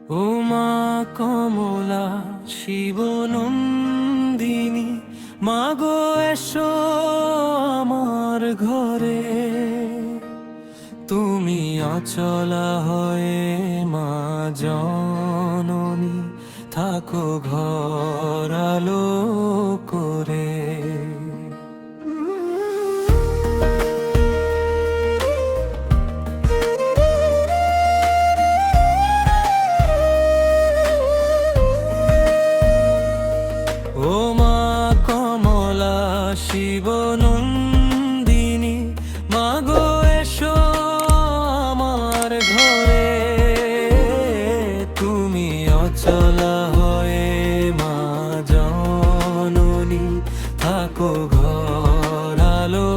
ও মা কমলা শিব নন্দিনী, মাগো এসো আমার ঘরে। তুমি অচলা হয়ে মা জননী, থাকো ঘর আলো করে। ও মা কমলা শিব নন্দিনী, মাগো এসো আমার ঘরে। তুমি অচলা হয়ে মা জননী, থাকো ঘর আলো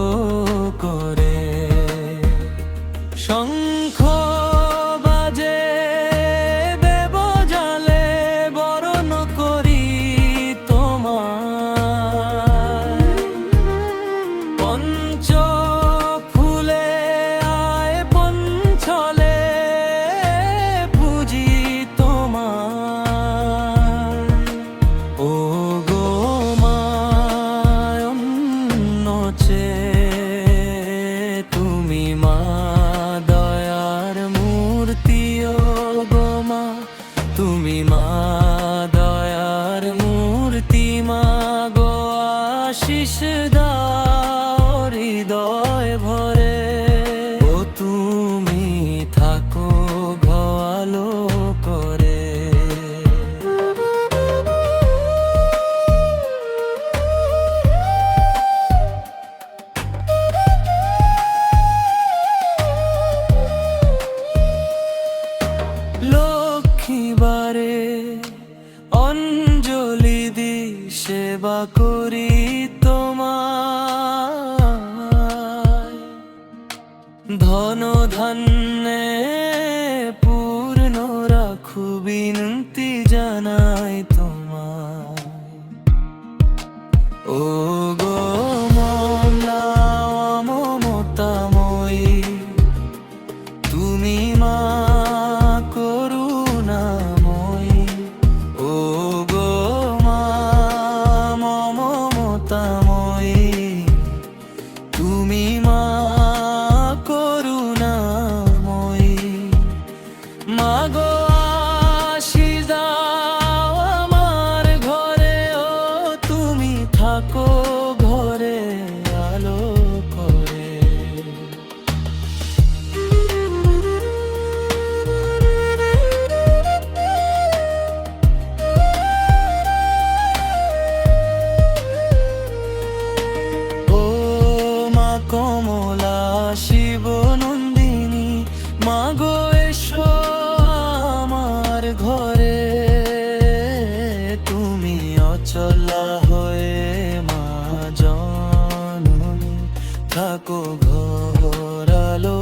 করে। শঙ্খ বাজে দেব জালে, বরণ করি তোমার। পঞ্চ ফুলে আয় পঞ্চলে, পূজি তোমার। ও গো মায়ন্ন তুমি মা দয়ার মূর্তি। ও গো মা তুমি মা দয়ার মূর্তি, মা গো আশিস দাও হৃদয় ভরে। ও তুমি থাকো ঘালো করে। লক্ষ্মীবারে অঞ্জলি দি সেবা করি তোমার। ধন ধান্যে পূর্ণ রাখু বিনতি জানাই তোমার। ও গো মমলা মমতাময়ী, তুমি মা করুণাময়ী। ও গো মা মমতাময়ী, তুমি মা করুণাময়ী। মা গো আশিস দাও আমার ঘরে। ও তুমি থাকো ঘরে আলো করে। ও মা কমলা শিব নন্দিনী, মাগো এসো আমার ঘরে। তুমি অচলা হয়ে মা জননী, থাকো ঘর আলো